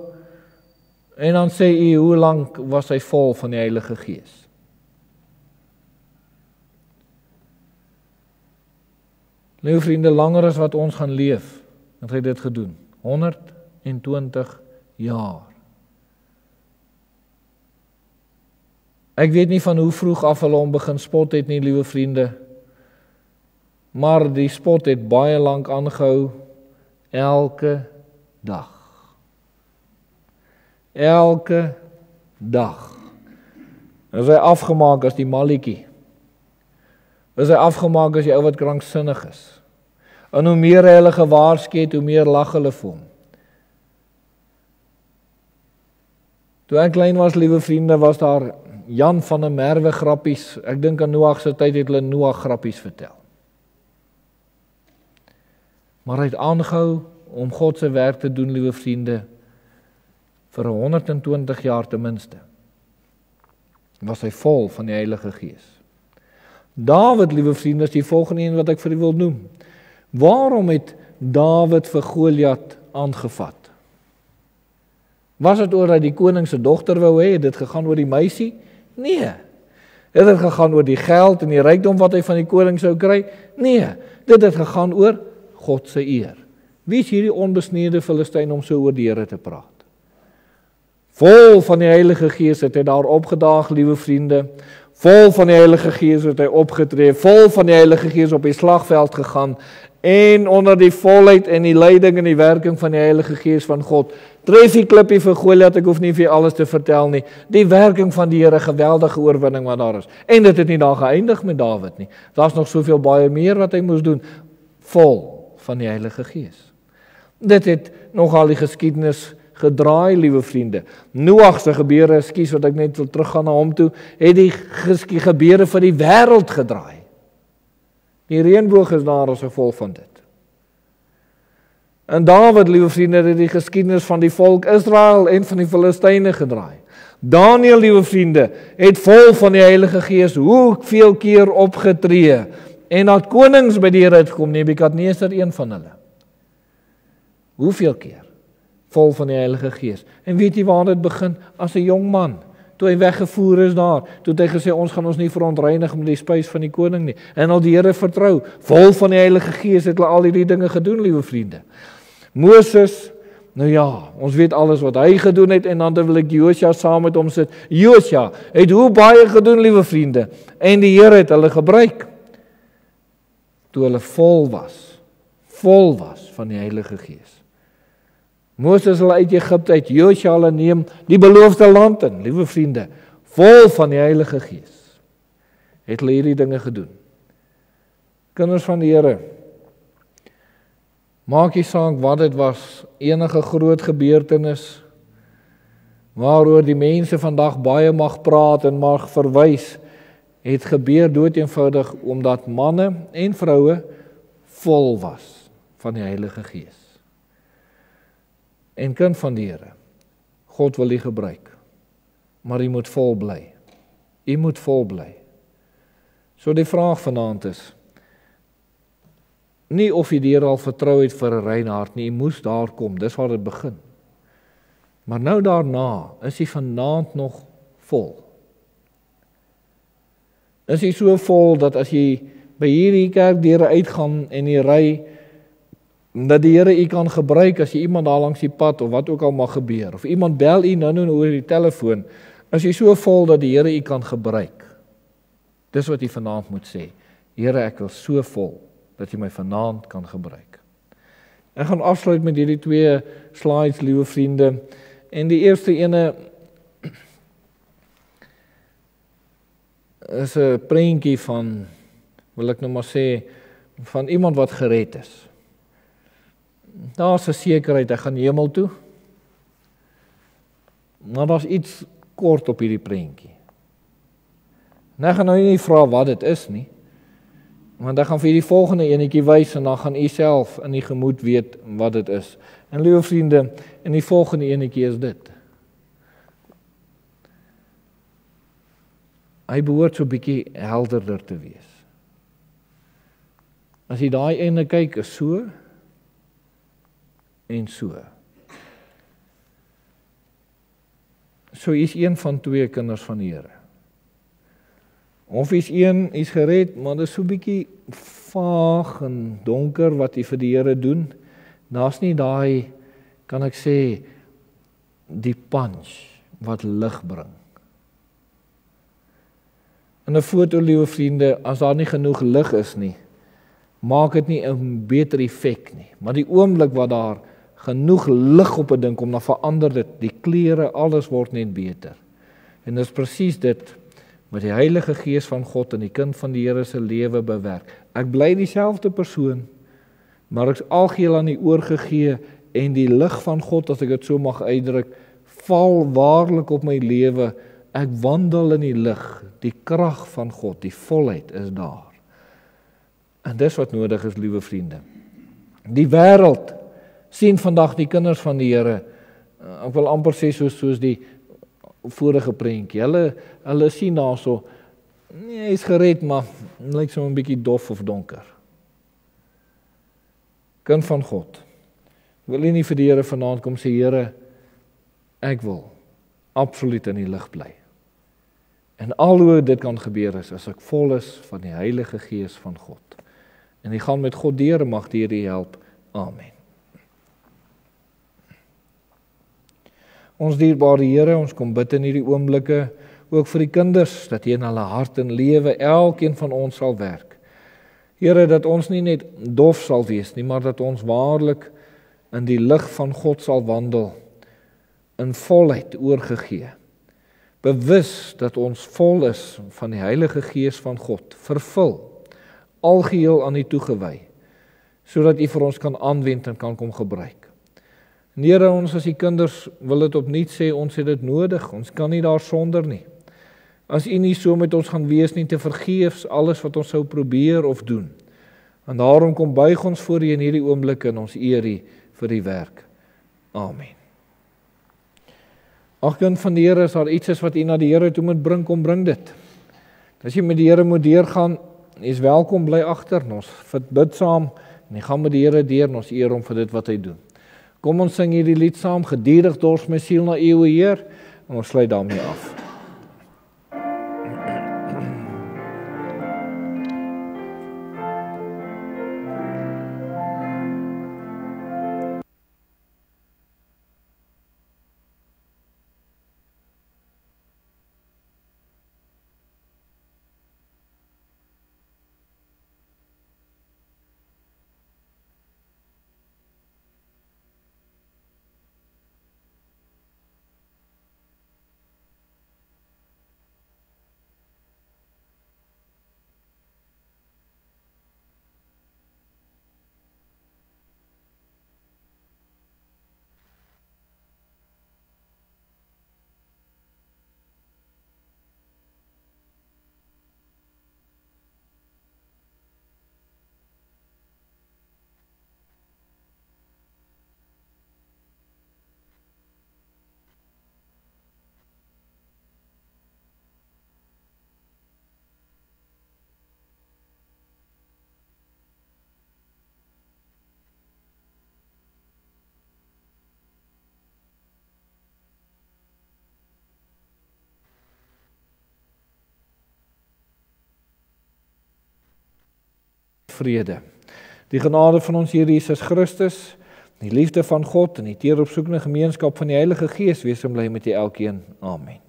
En dan sê u, hoe lank was hy vol van die Heilige Gees? Liewe vriende, langer as wat ons gaan leef, het hy dit gedoen. 120 jaar. Ek weet nie van hoe vroeg af hulle hom begin spot het nie, liewe vriende, maar die spot het baie lank aangehou, elke dag. Elke dag. Is hy afgemaak as die malletjie. Is hy afgemaak as die ou wat kranksinnig is. En hoe meer hy hulle gewaarsku het, hoe meer lag hulle vir hom. Toe ek klein was, liewe vriende, was daar Jan van der Merwe grappies. Ek dink aan Noag se tyd het hulle Noag grappies vertel. Maar hy het aangehou om God se werk te doen, liewe vriende, vir 120 jaar ten minste. Was hy vol van die Heilige Gees. Dawid, liewe vriende, is die volgende een wat ek vir u wil noem. Waarom het Dawid vir Goliat aangevat? Was dit oor dat die koning se dogter wou hê, het dit gegaan oor die meisie? Nee. Het dit gegaan oor die geld en die rykdom wat hy van die koning sou kry? Nee. Dit het gegaan oor God se eer. Wie is hierdie onbesneede Filistyn om so oor die Here te praat? Vol van die Heilige Gees het hy daar opgedaag, liewe vriende. Vol van die Heilige Gees het hy opgetree, vol van die Heilige Gees op die slagveld gegaan, en onder die volheid en die leiding en die werking van die Heilige Gees van God, tref die klippie vir Goliat, ek hoef nie vir alles te vertel nie, die werking van die Here, geweldige oorwinning wat daar is, en dit het nie daar geëindig met Dawid nie, daar is nog soveel baie meer wat hy moes doen, vol van die Heilige Gees. Dit het nogal die geskiedenis gedraai, liewe vriende. Noag se gebeure, ekskuus wat ek net wil teruggaan na hom toe, het die gebeure vir die wêreld gedraai. Die reënboog is daar as gevolg van dit. En Dawid, liewe vriende, het die geskiedenis van die volk Israel en van die Filistyne gedraai. Daniël, liewe vriende, het vol van die Heilige Gees hoeveel keer opgetree en dat konings by die Here uitgekom, Nebukadneser een van hulle. Hoeveel keer? Vol van die Heilige Gees. En weet jy waar dit begin? As 'n jong man, toe hy weggevoer is daar, toe het hy gesê, ons gaan ons nie verontreinig met die spys van die koning nie. En al die Here vertrou, vol van die Heilige Gees het hulle al hierdie dinge gedoen, liewe vriende. Moses, nou ja, ons weet alles wat hy gedoen het, en dan wil ek Josua saam met hom sit. Josua het hoe baie gedoen, liewe vriende, en die Here het hulle gebruik, toe hulle vol was van die Heilige Gees. Moses hulle uit Egipte uit, Josua hulle neem die beloofde land in, liewe vriende, vol van die Heilige Gees, het hulle hierdie dinge gedoen. Kinders van die Here, maak nie saak wat dit was, enige groot gebeurtenis, waaroor die mense vandag baie mag praat en mag verwys, het gebeur doodeenvoudig omdat manne en vroue vol was van die Heilige Gees. En kind van die Here, God wil u gebruik, maar u moet vol bly. U moet vol bly. So die vraag vanaand is, nie of jy die Here al vertrou het vir 'n rein hart nie, jy moes daar kom, dis waar dit begin. Maar nou daarna, is jy vanaand nog vol. Is jy so vol, dat as jy by hierdie kerkdeure uitgaan en jy ry, dat die Here u kan gebruik, as jy iemand daar langs die pad, of wat ook al mag gebeur, of iemand bel u nou oor die telefoon, is jy so vol, dat die Here u kan gebruik. Dis wat jy vanaand moet sê, Here, ek wil so vol, dat jy my vanaand kan gebruik. Ek gaan afsluit met hierdie 2 slides, liewe vriende, en die eerste ene is 'n prentjie van, wil ek nou maar sê, van iemand wat gered is. Daar's 'n sekerheid, hy gaan hemel toe, maar daar's iets kort op hierdie prentjie. En ek gaan nou nie vra wat dit is nie, want ek gaan vir die volgende enetjie wys, en dan gaan u self in die gemoed weet wat dit is. En liewe vriende, en die volgende enetjie is dit. Hy behoort so 'n bietjie helderder te wees. As jy daai ene kyk, is so, en so. So is een van 2 kinders van die Here. Of is gered, maar dit is so bietjie vaag en donker wat jy vir die Here doen. Daar's nie daai, kan ek sê, die punch wat lig bring. In 'n foto, liewe vriende, as daar nie genoeg lig is nie, maak dit nie 'n beter effek nie. Maar die oomblik wat daar genoeg lig op 'n ding kom, dan verander dit, die kleure, alles word net beter. En dis presies dit wat die Heilige Gees van God in die kind van die Here se lewe bewerk. Ek bly dieselfde persoon, maar ek is algeheel aan die oorgegee, en die lig van God, as ek dit so mag uitdruk, val waarlik op my lewe. Ek wandel in die lig, die krag van God, die volheid is daar. En dis wat nodig is, liewe vriende. Die wêreld sien vandag die kinders van die Here, ek wil amper sê soos die vorige prentjie, hulle sien daarso, nee, hy is gered, maar lyk so 'n bietjie dof of donker. Kind van God, wil jy nie vir die Here vanaand kom sê, Here, ek wil absoluut in die lig bly. En al hoe dit kan gebeur is, as ek vol is van die Heilige Gees van God. En ek gaan met God deur, mag die Here help. Amen. Ons dierbare Here, ons kom bid in hierdie oomblikke, ook vir die kinders, dat U in hulle hart en lewe elkeen van ons sal werk. Here, dat ons nie net dof sal wees nie, maar dat ons waarlik in die lig van God sal wandel, in volheid oorgegee. Bewus dat ons vol is van die Heilige Gees van God, vervul, algeheel aan U toegewy, sodat U vir ons kan aanwend en kan kom gebruik. En Here, ons as die kinders wil dit opnuut sê, ons het dit nodig, ons kan nie daar sonder nie. As U nie so met ons gaan wees nie, te vergeefs alles wat ons sou probeer of doen. En daarom kom buig ons voor U in hierdie oomblik en ons eer U vir die werk. Amen. Ag kind van die Here, as daar iets is wat U na die Here toe moet bring, kom bring dit. As jy met die Here moet deurgaan, jy is welkom, bly agter, ons bid saam, en jy gaan met die Here deur, en ons eer hom vir dit wat hy doen. Kom ons sing hierdie lied saam, geduldig dors my siel na U, o Heer, en ons sluit daarmee af. Vrede. Die genade van ons Here Jesus Christus, die liefde van God en die teeropsoekende gemeenskap van die Heilige Gees wees en bly met julle elkeen. Amen.